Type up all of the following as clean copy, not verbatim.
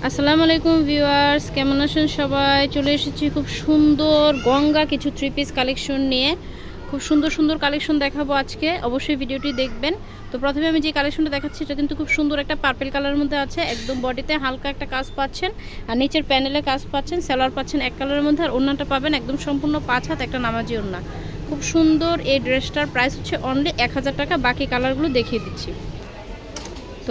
আসসালামু আলাইকুম ভিউয়ার্স, কেমন আছেন সবাই? চলে এসেছি খুব সুন্দর গঙ্গা কিছু থ্রি পিস কালেকশন নিয়ে। খুব সুন্দর সুন্দর কালেকশন দেখাবো আজকে, অবশ্যই ভিডিওটি দেখবেন। তো প্রথমে আমি যে কালেকশনটা দেখাচ্ছি এটা কিন্তু খুব সুন্দর একটা পার্পল কালারের মধ্যে আছে, একদম বডিতে হালকা একটা কাজ পাচ্ছেন আর নিচের প্যানেলে কাজ পাচ্ছেন, সেলার পাচ্ছেন এক কালারের মধ্যে, আর ওড়নাটা পাবেন একদম সম্পূর্ণ 5 হাত একটা নামাজি ওড়না। খুব সুন্দর এই ড্রেসটার প্রাইস হচ্ছে অনলি 1000 টাকা। বাকি কালারগুলো দেখিয়ে দিচ্ছি।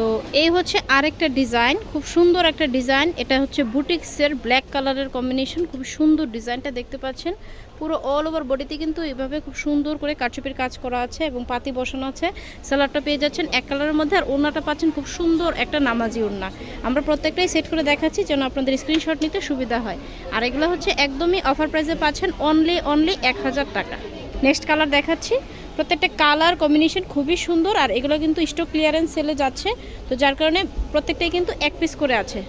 তো এই হচ্ছে আরেকটা ডিজাইন, খুব সুন্দর একটা ডিজাইন। এটা হচ্ছে বুটিক্সের ব্ল্যাক কালারের কম্বিনেশন, খুব সুন্দর ডিজাইনটা দেখতে পাচ্ছেন। পুরো অল ওভার বডিতে কিন্তু এভাবে খুব সুন্দর করে কারচুপির কাজ করা আছে এবং পাতি বসানো আছে। সালোয়ারটা পেয়ে যাচ্ছেন এক কালারের মধ্যে, আর ওড়নাটা পাচ্ছেন খুব সুন্দর একটা নামাজি ওড়না। আমরা প্রত্যেকটাই সেট করে দেখাচ্ছি যেন আপনাদের স্ক্রিনশট নিতে সুবিধা হয়। আর এগুলো হচ্ছে একদমই অফার প্রাইসে পাচ্ছেন অনলি 1000 টাকা। নেক্সট কালার দেখাচ্ছি। প্রত্যেকটা কালার কম্বিনেশন খুবই সুন্দর, আর এগুলো কিন্তু স্টক ক্লিয়ারেন্স সেলে যাচ্ছে, তো যার কারণে প্রত্যেকটাই কিন্তু এক পিস করে আছে।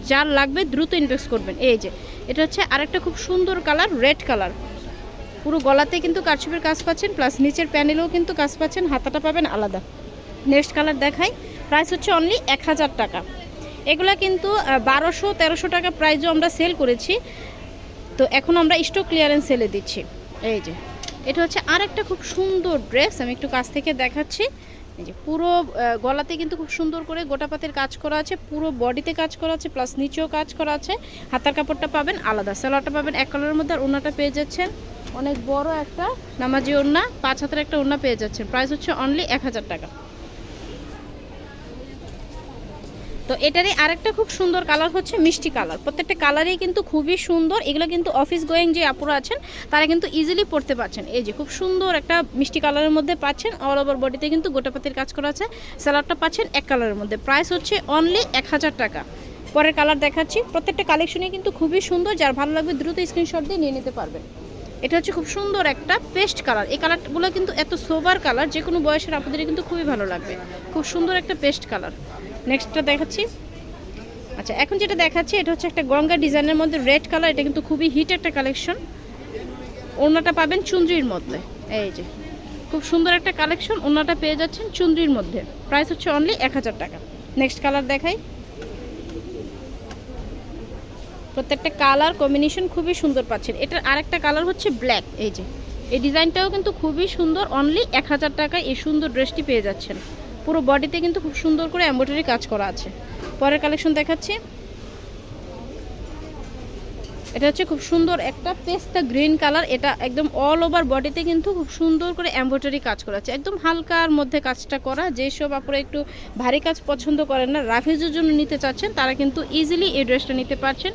যার লাগবে দ্রুত ইনভেস্ট করবেন। এই যে এটা হচ্ছে আরেকটা খুব সুন্দর কালার, রেড কালার। পুরো গলাতে কিন্তু কারচুপির কাজ পাচ্ছেন, প্লাস নিচের প্যানেলেও কিন্তু কাজ পাচ্ছেন, হাতাটা পাবেন আলাদা। নেক্সট কালার দেখাই। প্রাইস হচ্ছে অনলি 1000 টাকা। এগুলা কিন্তু 1200-1300 টাকা প্রাইসও আমরা সেল করেছি, তো এখন আমরা স্টক ক্লিয়ারেন্স সেলে দিচ্ছি। এই যে এটা হচ্ছে আরেকটা খুব সুন্দর ড্রেস, আমি একটু কাছ থেকে দেখাচ্ছি। এই যে পুরো গলাতে কিন্তু খুব সুন্দর করে গোটাপাতের কাজ করা আছে, পুরো বডিতে কাজ করা আছে, প্লাস নিচেও কাজ করা আছে। হাতার কাপড়টা পাবেন আলাদা, সালোয়ারটা পাবেন এক কালারের মধ্যে, আর ওড়নাটা পেয়ে যাচ্ছেন অনেক বড় একটা নামাজি ওড়না, 5 হাতের একটা ওড়না পেয়ে যাচ্ছেন। প্রাইস হচ্ছে অনলি 1000 টাকা। তো এটারই আরেকটা খুব সুন্দর কালার হচ্ছে মিষ্টি কালার। প্রত্যেকটা কালারই কিন্তু খুবই সুন্দর। এগুলো কিন্তু অফিস গোয়িং যে আপুরা আছেন তারা কিন্তু ইজিলি পরতে পারছেন। এই যে খুব সুন্দর একটা মিষ্টি কালারের মধ্যে পাচ্ছেন, অল ওভার বডিতে কিন্তু গোটাপাতির কাজ করা আছে। সালোয়ারটা পাচ্ছেন এক কালারের মধ্যে। প্রাইস হচ্ছে অনলি 1000 টাকা। পরের কালার দেখাচ্ছি। প্রত্যেকটা কালেকশনই কিন্তু খুবই সুন্দর, যার ভালো লাগবে দ্রুত স্ক্রিনশট দিয়ে নিয়ে নিতে পারবেন। এটা হচ্ছে খুব সুন্দর একটা পেস্ট কালার। এই কালারগুলো কিন্তু এত সোবার কালার, যে কোনো বয়সের আপনাদের কিন্তু খুবই ভালো লাগবে। খুব সুন্দর একটা পেস্ট কালার। নেক্সটটা দেখাচ্ছি। আচ্ছা, এখন যেটা দেখাচ্ছি এটা হচ্ছে একটা গঙ্গা ডিজাইনের মধ্যে রেড কালার। এটা কিন্তু খুবই হিট একটা কালেকশন। ওড়নাটা পাবেন চুনরির মধ্যে। এই যে খুব সুন্দর একটা কালেকশন, ওড়নাটা পেয়ে যাচ্ছেন চুনরির মধ্যে। প্রাইস হচ্ছে অনলি 1000 টাকা। নেক্সট কালার দেখাই। প্রত্যেকটা কালার কম্বিনেশন খুবই সুন্দর পাচ্ছেন। এটার আরেকটা কালার হচ্ছে ব্ল্যাক। এই যে এই ডিজাইনটাও কিন্তু খুবই সুন্দর। অনলি 1000 টাকায় এই সুন্দর ড্রেসটি পেয়ে যাচ্ছেন। পুরো বডিতে কিন্তু খুব সুন্দর করে এমব্রয়ডারি কাজ করা আছে। পরের কালেকশন দেখাচ্ছি। এটা হচ্ছে খুব সুন্দর একটা পেস্তা গ্রিন কালার। এটা একদম অল ওভার বডিতে কিন্তু খুব সুন্দর করে এমব্রয়ডারি কাজ করা আছে, একদম হালকার মধ্যে কাজটা করা। যেসব আপনারা একটু ভারী কাজ পছন্দ করেন না, রাফিজের জন্য নিতে চাচ্ছেন, তারা কিন্তু ইজিলি এই ড্রেসটা নিতে পারছেন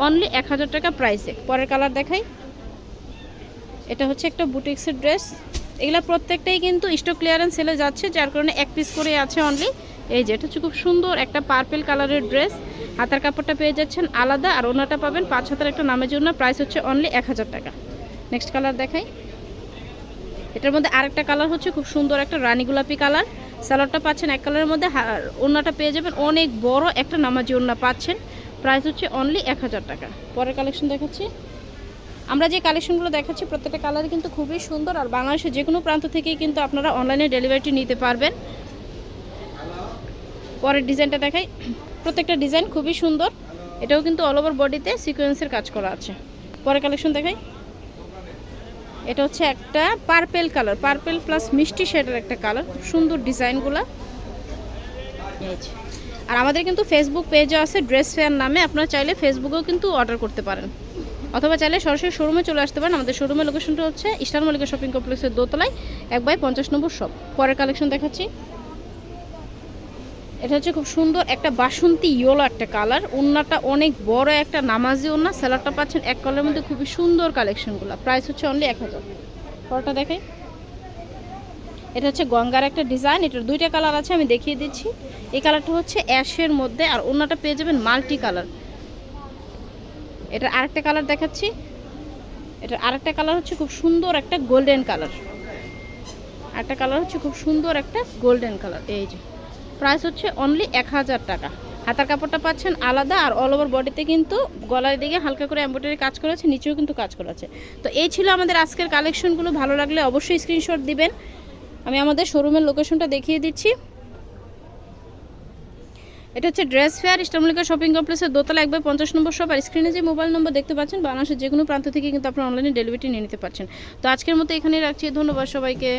অনলি 1000 টাকা প্রাইসে। পরের কালার দেখাই। এটা হচ্ছে একটা বুটিক্সের ড্রেস। এগুলা প্রত্যেকটাই কিন্তু স্টক ক্লিয়ারেন্স সেলে যাচ্ছে, যার কারণে এক পিস করে আছে অনলি। এই যে এটা হচ্ছে খুব সুন্দর একটা পার্পল কালারের ড্রেস। হাতার কাপড়টা পেয়ে যাচ্ছেন আলাদা, আর ওনাটা পাবেন 5 হাতের একটা নামের জন্য। প্রাইস হচ্ছে অনলি 1000 টাকা। নেক্সট কালার দেখাই। এটার মধ্যে আরেকটা কালার হচ্ছে খুব সুন্দর একটা রানী গোলাপি কালার। সালোয়ারটা পাচ্ছেন এক কালারের মধ্যে, ওনাটা পেয়ে যাবেন অনেক বড় একটা নামাজি ওড়না পাচ্ছেন। প্রাইস হচ্ছে অনলি 1000 টাকা। পরের কালেকশন দেখাচ্ছি। আমরা যে কালেকশনগুলো দেখাচ্ছি প্রত্যেকটা কালারই কিন্তু খুবই সুন্দর, আর বাংলাদেশের যে কোনো প্রান্ত থেকেই কিন্তু আপনারা অনলাইনে ডেলিভারিটি নিতে পারবেন। পরের ডিজাইনটা দেখাই। প্রত্যেকটা ডিজাইন খুবই সুন্দর। এটাও কিন্তু অল ওভার বডিতে সিকোয়েন্সের কাজ করা আছে। পরের কালেকশন দেখাই। এটা হচ্ছে একটা পার্পেল কালার, পার্পেল প্লাস মিষ্টি শেডের একটা কালার। খুব সুন্দর ডিজাইনগুলো। আর আমাদের কিন্তু ফেসবুক পেজও আছে ড্রেস ফেয়ার নামে, আপনারা চাইলে ফেসবুকেও কিন্তু অর্ডার করতে পারেন, অথবা চাইলে সরাসরি শোরুমে চলে আসতে পারেন। আমাদের শোরুমের লোকেশনটা হচ্ছে ইস্টার্ন মল্লিকা শপিং কমপ্লেক্সের দোতলায় 1/50 নম্বর শপ। পরের কালেকশন দেখাচ্ছি। এটা হচ্ছে খুব সুন্দর একটা বাসন্তী ইয়েলো একটা কালার। ওড়নাটা অনেক বড় একটা নামাজি ওড়না। সেলারটা পাচ্ছেন এক কালারের মধ্যে। খুবই সুন্দর কালেকশনগুলো। প্রাইস হচ্ছে অনলি 1000। পরটা দেখাই। এটা হচ্ছে গঙ্গার একটা ডিজাইন। এটার দুইটা কালার আছে, আমি দেখিয়ে দিচ্ছি। এই কালারটা হচ্ছে অ্যাশের মধ্যে, আর ওড়নাটা পেয়ে যাবেন মাল্টি কালার। এটার আরেকটা কালার দেখাচ্ছি। এটার আরেকটা কালার হচ্ছে খুব সুন্দর একটা গোল্ডেন কালার। আরেকটা কালার হচ্ছে খুব সুন্দর একটা গোল্ডেন কালার। এই যে প্রাইস হচ্ছে অনলি 1000 টাকা। হাতার কাপড়টা পাচ্ছেন আলাদা, আর অল ওভার বডিতে কিন্তু গলার দিকে হালকা করে এমব্রয়ডারি কাজ করা আছে, নিচেও কিন্তু কাজ করা আছে। তো এই ছিল আমাদের আজকের কালেকশনগুলো। ভালো লাগলে অবশ্যই স্ক্রিনশট দিবেন। আমি আমাদের শোরুমের লোকেশনটা দেখিয়ে দিচ্ছি। এটা হচ্ছে ড্রেস ফেয়ার ইস্টামলিকা শপিং কমপ্লেক্সের দোতলা 1/50 নম্বর শপ। আর স্ক্রিনে যে মোবাইল নম্বর দেখতে পাচ্ছেন বাংলাদেশের যে কোনো প্রান্ত থেকে কিন্তু আপনারা অনলাইনে ডেলিভারি নিয়ে নিতে পারছেন। তো আজকের মতো এখানেই রাখছি, ধন্যবাদ সবাইকে।